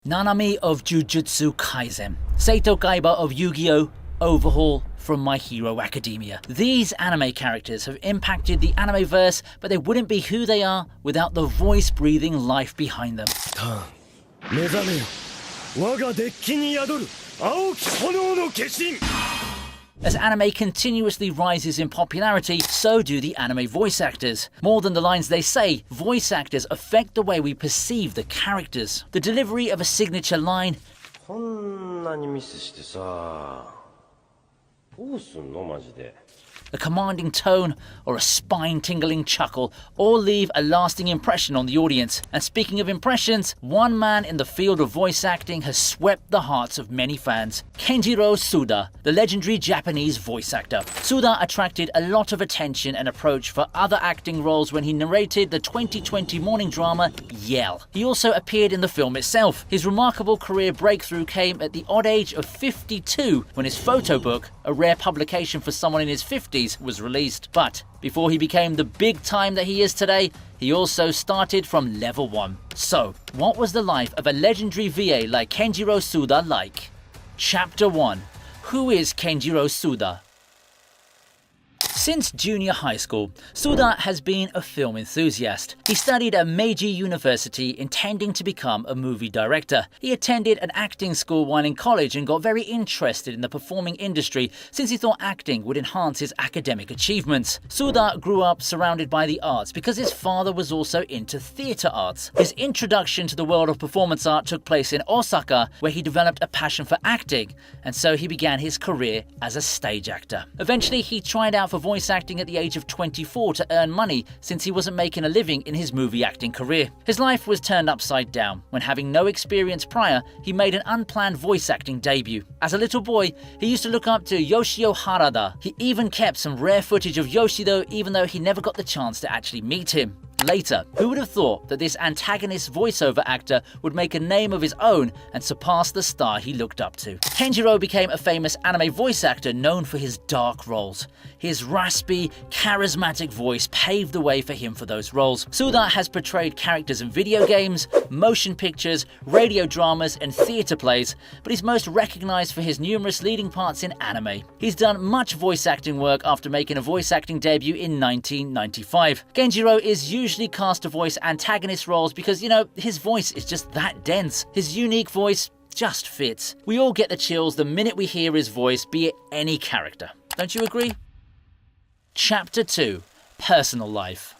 Nanami of Jujutsu Kaisen, Seito Kaiba of Yu-Gi-Oh!, Overhaul from My Hero Academia. These anime characters have impacted the anime-verse, but they wouldn't be who they are without the voice-breathing life behind them. As anime continuously rises in popularity, so do the anime voice actors. More than the lines they say, voice actors affect the way we perceive the characters. The delivery of a signature line, a commanding tone, or a spine-tingling chuckle all leave a lasting impression on the audience. And speaking of impressions, one man in the field of voice acting has swept the hearts of many fans. Kenjiro Suda, the legendary Japanese voice actor. Suda attracted a lot of attention and approach for other acting roles when he narrated the 2020 morning drama Yell. He also appeared in the film itself. His remarkable career breakthrough came at the odd age of 52 when his photo book, a rare publication for someone in his 50s, was released. But before he became the big time that he is today, he also started from level 1. So, what was the life of a legendary VA like Kenjiro Suda like? Chapter 1. Who is Kenjiro Suda? Since junior high school, Suda has been a film enthusiast. He studied at Meiji University intending to become a movie director. He attended an acting school while in college and got very interested in the performing industry since he thought acting would enhance his academic achievements. Suda grew up surrounded by the arts because his father was also into theatre arts. His introduction to the world of performance art took place in Osaka, where he developed a passion for acting, and so he began his career as a stage actor. Eventually, he tried out for voice acting at the age of 24 to earn money since he wasn't making a living in his movie acting career. His life was turned upside down when, having no experience prior, he made an unplanned voice acting debut. As a little boy, he used to look up to Yoshio Harada. He even kept some rare footage of Yoshido even though he never got the chance to actually meet him. Later, who would have thought that this antagonist voiceover actor would make a name of his own and surpass the star he looked up to? Kenjiro became a famous anime voice actor known for his dark roles. His raspy, charismatic voice paved the way for him for those roles. Suda has portrayed characters in video games, motion pictures, radio dramas, and theatre plays, but he's most recognized for his numerous leading parts in anime. He's done much voice acting work after making a voice acting debut in 1995. Kenjiro is usually cast to voice antagonist roles because, his voice is just that dense. His unique voice just fits. We all get the chills the minute we hear his voice, be it any character. Don't you agree? Chapter 2. Personal life.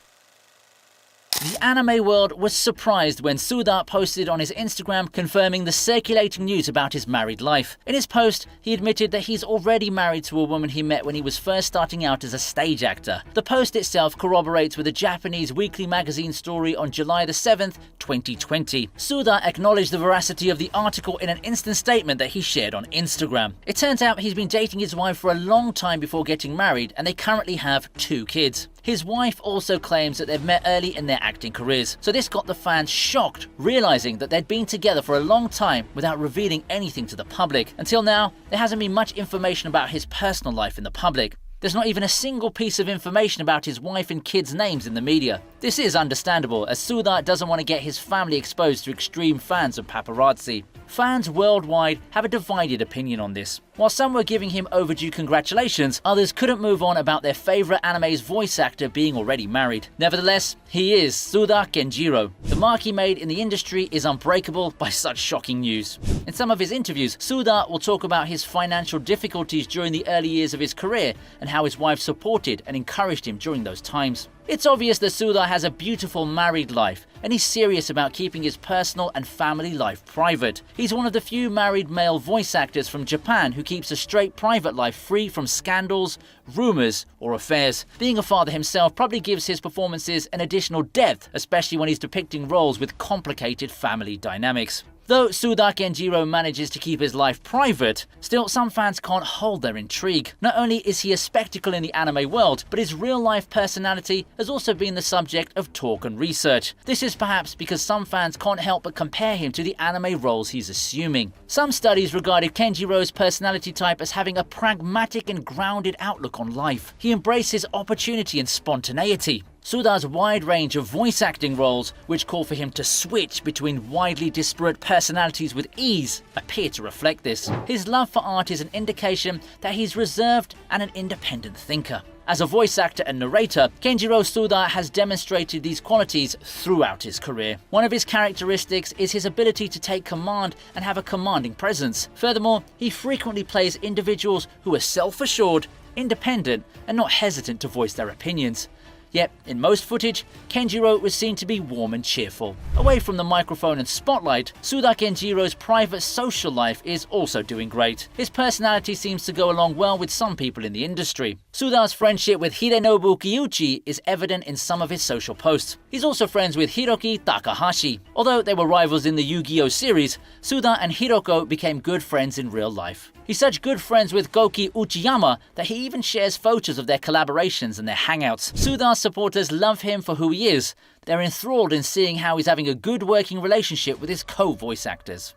The anime world was surprised when Suda posted on his Instagram confirming the circulating news about his married life. In his post, he admitted that he's already married to a woman he met when he was first starting out as a stage actor. The post itself corroborates with a Japanese weekly magazine story on July the 7th, 2020. Suda acknowledged the veracity of the article in an instant statement that he shared on Instagram. It turns out he's been dating his wife for a long time before getting married, and they currently have 2 kids. His wife also claims that they've met early in their acting careers, so this got the fans shocked, realizing that they'd been together for a long time without revealing anything to the public. Until now, there hasn't been much information about his personal life in the public. There's not even a single piece of information about his wife and kids' names in the media. This is understandable, as Suda doesn't want to get his family exposed to extreme fans of paparazzi. Fans worldwide have a divided opinion on this. While some were giving him overdue congratulations, others couldn't move on about their favourite anime's voice actor being already married. Nevertheless, he is Suda Kenjiro. The mark he made in the industry is unbreakable by such shocking news. In some of his interviews, Suda will talk about his financial difficulties during the early years of his career and how his wife supported and encouraged him during those times. It's obvious that Suda has a beautiful married life, and he's serious about keeping his personal and family life private. He's one of the few married male voice actors from Japan who keeps a straight private life free from scandals, rumors, or affairs. Being a father himself probably gives his performances an additional depth, especially when he's depicting roles with complicated family dynamics. Though Suda Kenjiro manages to keep his life private, still some fans can't hold their intrigue. Not only is he a spectacle in the anime world, but his real-life personality has also been the subject of talk and research. This is perhaps because some fans can't help but compare him to the anime roles he's assuming. Some studies regarded Kenjiro's personality type as having a pragmatic and grounded outlook on life. He embraces opportunity and spontaneity. Suda's wide range of voice acting roles, which call for him to switch between widely disparate personalities with ease, appear to reflect this. His love for art is an indication that he's reserved and an independent thinker. As a voice actor and narrator, Kenjiro Suda has demonstrated these qualities throughout his career. One of his characteristics is his ability to take command and have a commanding presence. Furthermore, he frequently plays individuals who are self-assured, independent, and not hesitant to voice their opinions. Yet, in most footage, Kenjiro was seen to be warm and cheerful. Away from the microphone and spotlight, Suda Kenjiro's private social life is also doing great. His personality seems to go along well with some people in the industry. Suda's friendship with Hidenobu Kiyuchi is evident in some of his social posts. He's also friends with Hiroki Takahashi. Although they were rivals in the Yu-Gi-Oh series, Suda and Hiroko became good friends in real life. He's such good friends with Goki Uchiyama that he even shares photos of their collaborations and their hangouts. Suda's supporters love him for who he is. They're enthralled in seeing how he's having a good working relationship with his co-voice actors.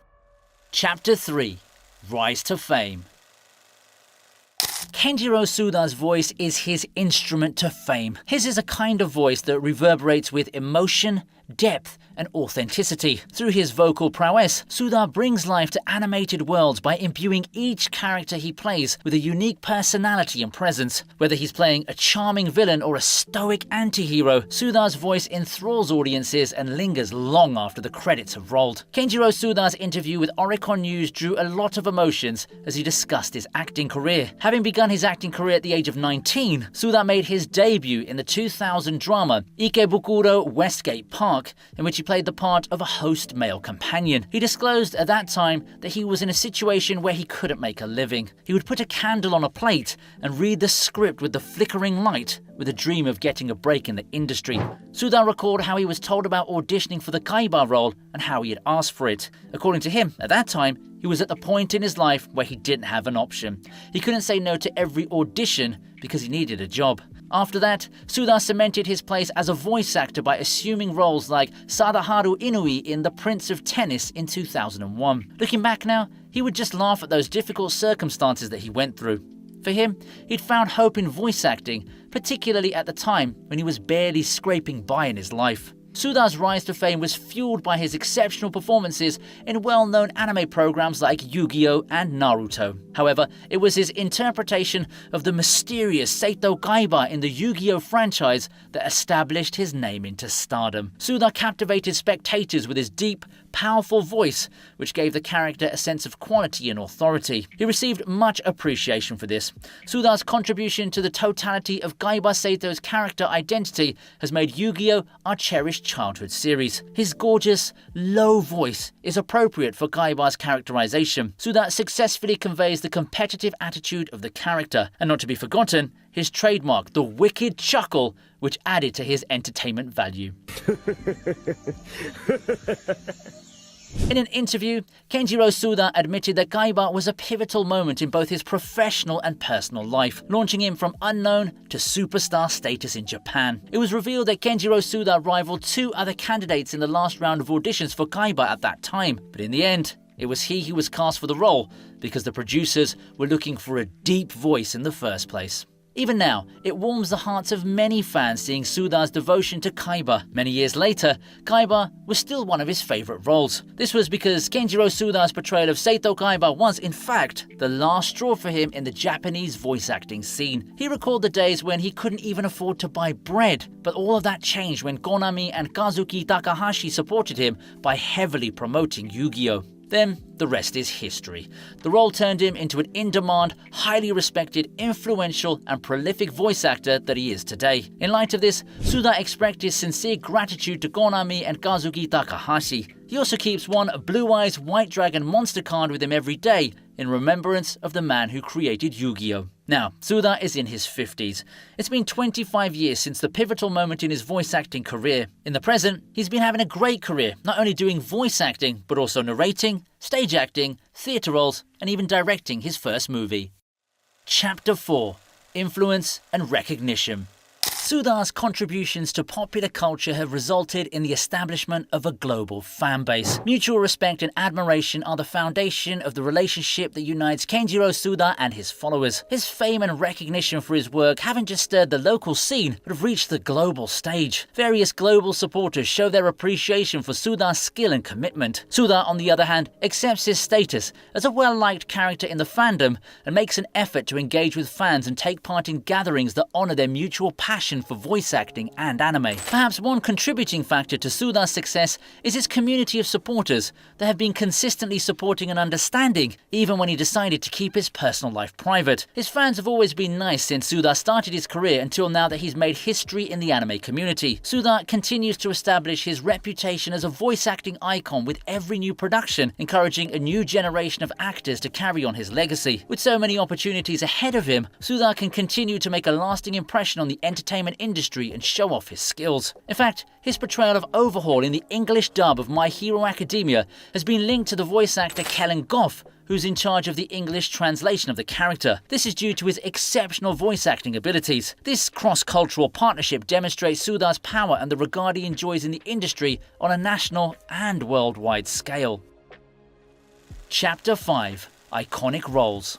Chapter 3. Rise to Fame. Kenjiro Suda's voice is his instrument to fame. His is a kind of voice that reverberates with emotion, depth, and authenticity. Through his vocal prowess, Suda brings life to animated worlds by imbuing each character he plays with a unique personality and presence. Whether he's playing a charming villain or a stoic anti-hero, Suda's voice enthralls audiences and lingers long after the credits have rolled. Kenjiro Suda's interview with Oricon News drew a lot of emotions as he discussed his acting career. Having begun his acting career at the age of 19, Suda made his debut in the 2000 drama Ikebukuro Westgate Park, in which he played the part of a host male companion. He disclosed at that time that he was in a situation where he couldn't make a living. He would put a candle on a plate and read the script with the flickering light, with a dream of getting a break in the industry. Suda recalled how he was told about auditioning for the Kaiba role and how he had asked for it. According to him, at that time, he was at the point in his life where he didn't have an option. He couldn't say no to every audition because he needed a job. After that, Suda cemented his place as a voice actor by assuming roles like Sadaharu Inui in The Prince of Tennis in 2001. Looking back now, he would just laugh at those difficult circumstances that he went through. For him, he'd found hope in voice acting, particularly at the time when he was barely scraping by in his life. Suda's rise to fame was fueled by his exceptional performances in well-known anime programs like Yu-Gi-Oh! And Naruto. However, it was his interpretation of the mysterious Seito Kaiba in the Yu-Gi-Oh! Franchise that established his name into stardom. Suda captivated spectators with his deep, powerful voice, which gave the character a sense of quality and authority. He received much appreciation for this. Suda's contribution to the totality of Kaiba Seito's character identity has made Yu-Gi-Oh! Our cherished childhood series. His gorgeous, low voice is appropriate for Kaiba's characterization. Suda successfully conveys the competitive attitude of the character, and not to be forgotten, his trademark, the wicked chuckle, which added to his entertainment value. In an interview, Kenjiro Suda admitted that Kaiba was a pivotal moment in both his professional and personal life, launching him from unknown to superstar status in Japan. It was revealed that Kenjiro Suda rivaled 2 other candidates in the last round of auditions for Kaiba at that time, but in the end, it was he who was cast for the role because the producers were looking for a deep voice in the first place. Even now, it warms the hearts of many fans seeing Suda's devotion to Kaiba. Many years later, Kaiba was still one of his favourite roles. This was because Kenjiro Suda's portrayal of Seito Kaiba was, in fact, the last straw for him in the Japanese voice acting scene. He recalled the days when he couldn't even afford to buy bread, but all of that changed when Konami and Kazuki Takahashi supported him by heavily promoting Yu-Gi-Oh! Then, the rest is history. The role turned him into an in-demand, highly respected, influential, and prolific voice actor that he is today. In light of this, Suda expressed his sincere gratitude to Konami and Kazuki Takahashi. He also keeps one Blue Eyes White Dragon monster card with him every day, in remembrance of the man who created Yu-Gi-Oh! Now, Suda is in his 50s. It's been 25 years since the pivotal moment in his voice acting career. In the present, he's been having a great career, not only doing voice acting, but also narrating, stage acting, theatre roles, and even directing his first movie. Chapter 4. Influence and Recognition. Suda's contributions to popular culture have resulted in the establishment of a global fan base. Mutual respect and admiration are the foundation of the relationship that unites Kenjiro Suda and his followers. His fame and recognition for his work haven't just stirred the local scene, but have reached the global stage. Various global supporters show their appreciation for Suda's skill and commitment. Suda, on the other hand, accepts his status as a well-liked character in the fandom and makes an effort to engage with fans and take part in gatherings that honor their mutual passion for voice acting and anime. Perhaps one contributing factor to Suda's success is his community of supporters that have been consistently supporting and understanding, even when he decided to keep his personal life private. His fans have always been nice since Suda started his career until now that he's made history in the anime community. Suda continues to establish his reputation as a voice acting icon with every new production, encouraging a new generation of actors to carry on his legacy. With so many opportunities ahead of him, Suda can continue to make a lasting impression on the entertainment industry and show off his skills. In fact, his portrayal of Overhaul in the English dub of My Hero Academia has been linked to the voice actor Kellen Goff, who's in charge of the English translation of the character. This is due to his exceptional voice acting abilities. This cross-cultural partnership demonstrates Suda's power and the regard he enjoys in the industry on a national and worldwide scale. Chapter 5. Iconic Roles.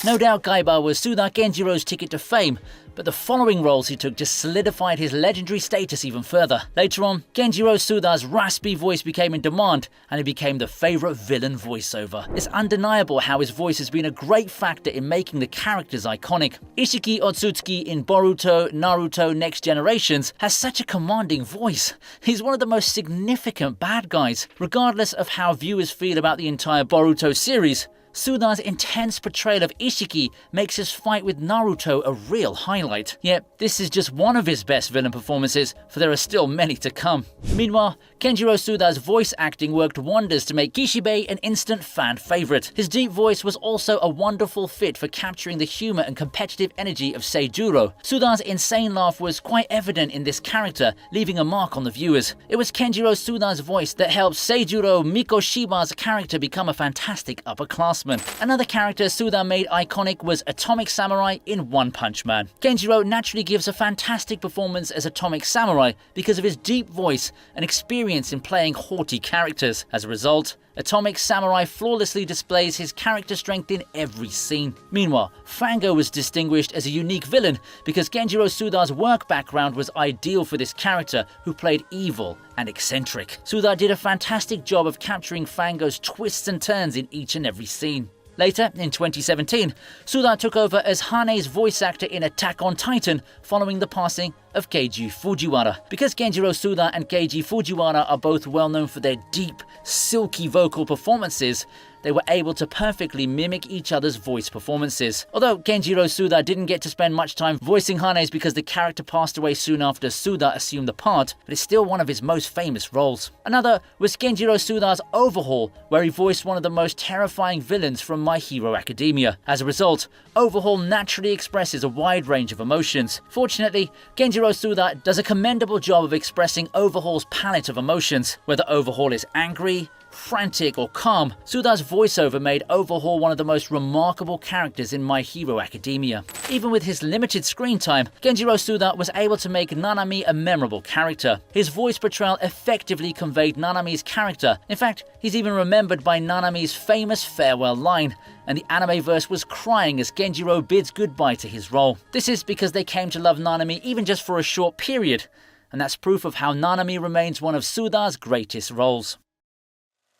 No doubt Kaiba was Suda Kenjiro's ticket to fame, but the following roles he took just solidified his legendary status even further. Later on, Kenjiro Suda's raspy voice became in demand, and he became the favourite villain voiceover. It's undeniable how his voice has been a great factor in making the characters iconic. Ishiki Otsutsuki in Boruto, Naruto Next Generations has such a commanding voice. He's one of the most significant bad guys. Regardless of how viewers feel about the entire Boruto series, Suda's intense portrayal of Ishiki makes his fight with Naruto a real highlight. Yet, this is just one of his best villain performances, for there are still many to come. Meanwhile, Kenjiro Suda's voice acting worked wonders to make Kishibe an instant fan favourite. His deep voice was also a wonderful fit for capturing the humour and competitive energy of Seijuro. Suda's insane laugh was quite evident in this character, leaving a mark on the viewers. It was Kenjiro Suda's voice that helped Seijuro Mikoshiba's character become a fantastic upperclassman. Another character Suda made iconic was Atomic Samurai in One Punch Man. Kenjiro naturally gives a fantastic performance as Atomic Samurai because of his deep voice and experience in playing haughty characters. As a result, Atomic Samurai flawlessly displays his character strength in every scene. Meanwhile, Fango was distinguished as a unique villain because Kenjiro Suda's work background was ideal for this character, who played evil and eccentric. Suda did a fantastic job of capturing Fango's twists and turns in each and every scene. Later, in 2017, Suda took over as Hane's voice actor in Attack on Titan following the passing of Keiji Fujiwara. Because Kenjiro Suda and Keiji Fujiwara are both well known for their deep, silky vocal performances, they were able to perfectly mimic each other's voice performances. Although Kenjiro Suda didn't get to spend much time voicing Hane's because the character passed away soon after Suda assumed the part, but it's still one of his most famous roles. Another was Kenjiro Suda's Overhaul, where he voiced one of the most terrifying villains from My Hero Academia. As a result, Overhaul naturally expresses a wide range of emotions. Fortunately, Kenjiro Suda does a commendable job of expressing Overhaul's palette of emotions. Whether Overhaul is angry, frantic or calm, Suda's voiceover made Overhaul one of the most remarkable characters in My Hero Academia. Even with his limited screen time, Kenjiro Suda was able to make Nanami a memorable character. His voice portrayal effectively conveyed Nanami's character. In fact, he's even remembered by Nanami's famous farewell line, and the animeverse was crying as Kenjiro bids goodbye to his role. This is because they came to love Nanami even just for a short period, and that's proof of how Nanami remains one of Suda's greatest roles.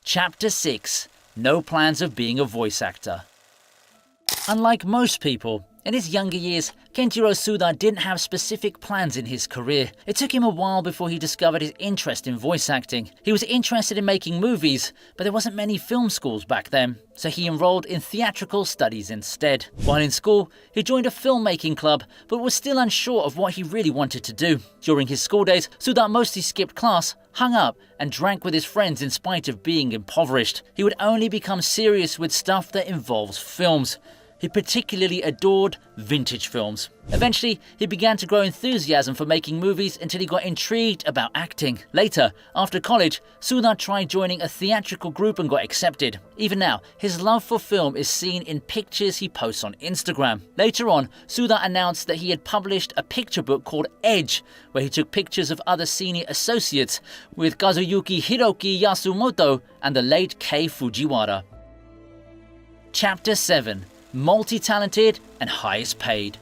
Chapter 6. No plans of being a voice actor. Unlike most people, in his younger years, Kenjiro Suda didn't have specific plans in his career. It took him a while before he discovered his interest in voice acting. He was interested in making movies, but there wasn't many film schools back then, so he enrolled in theatrical studies instead. While in school, he joined a filmmaking club, but was still unsure of what he really wanted to do. During his school days, Suda mostly skipped class, hung up, and drank with his friends in spite of being impoverished. He would only become serious with stuff that involves films. He particularly adored vintage films. Eventually, he began to grow enthusiasm for making movies until he got intrigued about acting. Later, after college, Suda tried joining a theatrical group and got accepted. Even now, his love for film is seen in pictures he posts on Instagram. Later on, Suda announced that he had published a picture book called Edge, where he took pictures of other senior associates with Kazuyuki Hiroki Yasumoto and the late Kei Fujiwara. Chapter 7. Multi-talented and highest paid.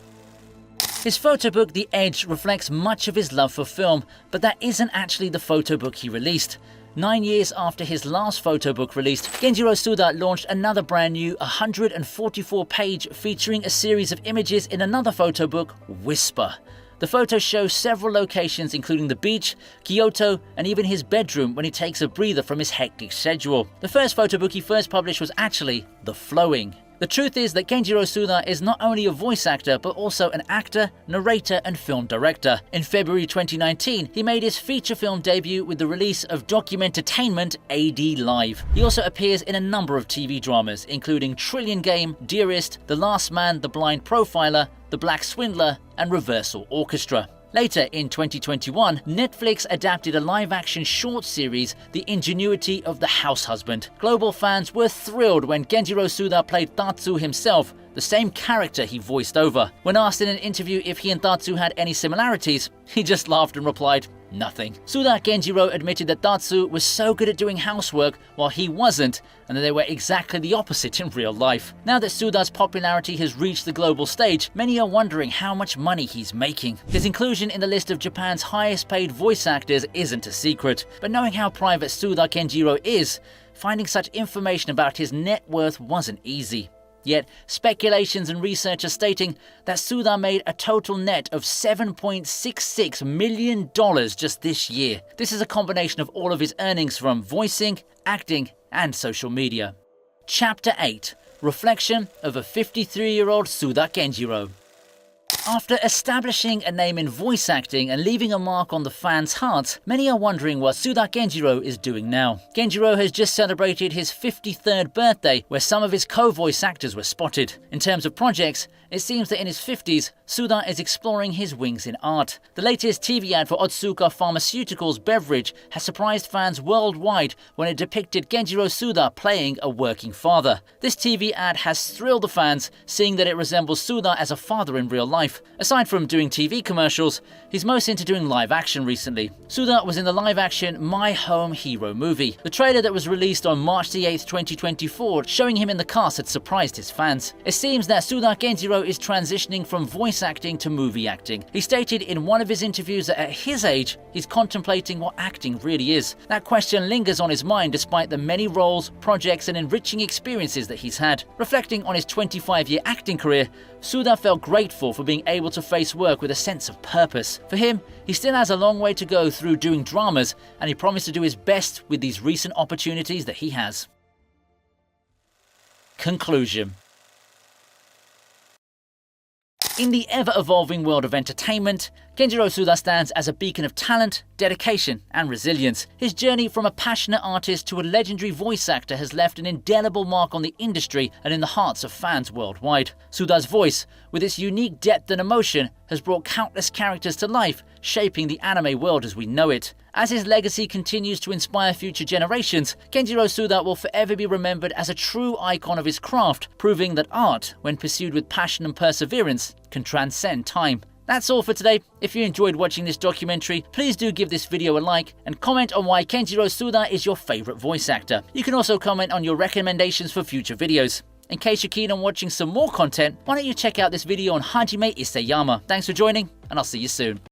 His photo book, The Edge, reflects much of his love for film, but that isn't actually the photo book he released. 9 years after his last photo book released, Kenjiro Suda launched another brand new 144-page featuring a series of images in another photo book, Whisper. The photos show several locations including the beach, Kyoto, and even his bedroom when he takes a breather from his hectic schedule. The first photo book he first published was actually The Flowing. The truth is that Kenjiro Suda is not only a voice actor but also an actor, narrator and film director. In February 2019, he made his feature film debut with the release of Documentertainment AD Live. He also appears in a number of TV dramas, including Trillion Game, Dearest, The Last Man, The Blind Profiler, The Black Swindler and Reversal Orchestra. Later in 2021, Netflix adapted a live-action short series, The Ingenuity of the House Husband. Global fans were thrilled when Kenjiro Suda played Tatsu himself, the same character he voiced over. When asked in an interview if he and Tatsu had any similarities, he just laughed and replied, "Nothing." Suda Kenjiro admitted that Tatsu was so good at doing housework while he wasn't, and that they were exactly the opposite in real life. Now that Suda's popularity has reached the global stage, many are wondering how much money he's making. His inclusion in the list of Japan's highest paid voice actors isn't a secret, but knowing how private Suda Kenjiro is, finding such information about his net worth wasn't easy. Yet, speculations and research are stating that Suda made a total net of $7.66 million just this year. This is a combination of all of his earnings from voicing, acting, and social media. Chapter 8. Reflection of a 53-year-old Suda Kenjiro. After establishing a name in voice acting and leaving a mark on the fans' hearts, many are wondering what Suda Kenjiro is doing now. Kenjiro has just celebrated his 53rd birthday, where some of his co-voice actors were spotted. In terms of projects, it seems that in his 50s, Suda is exploring his wings in art. The latest TV ad for Otsuka Pharmaceuticals beverage has surprised fans worldwide when it depicted Kenjiro Suda playing a working father. This TV ad has thrilled the fans, seeing that it resembles Suda as a father in real life. Aside from doing TV commercials, he's most into doing live action recently. Suda was in the live action My Home Hero movie. The trailer that was released on March 8, 2024, showing him in the cast had surprised his fans. It seems that Suda Kenjiro is transitioning from voice acting to movie acting. He stated in one of his interviews that at his age, he's contemplating what acting really is. That question lingers on his mind despite the many roles, projects and enriching experiences that he's had. Reflecting on his 25-year acting career, Suda felt grateful for being able to face work with a sense of purpose. For him, he still has a long way to go through doing dramas, and he promised to do his best with these recent opportunities that he has. Conclusion. In the ever-evolving world of entertainment, Kenjiro Suda stands as a beacon of talent, dedication, and resilience. His journey from a passionate artist to a legendary voice actor has left an indelible mark on the industry and in the hearts of fans worldwide. Suda's voice, with its unique depth and emotion, has brought countless characters to life, shaping the anime world as we know it. As his legacy continues to inspire future generations, Kenjiro Suda will forever be remembered as a true icon of his craft, proving that art, when pursued with passion and perseverance, can transcend time. That's all for today. If you enjoyed watching this documentary, please do give this video a like and comment on why Kenjiro Suda is your favorite voice actor. You can also comment on your recommendations for future videos. In case you're keen on watching some more content, why don't you check out this video on Hajime Isayama. Thanks for joining, and I'll see you soon.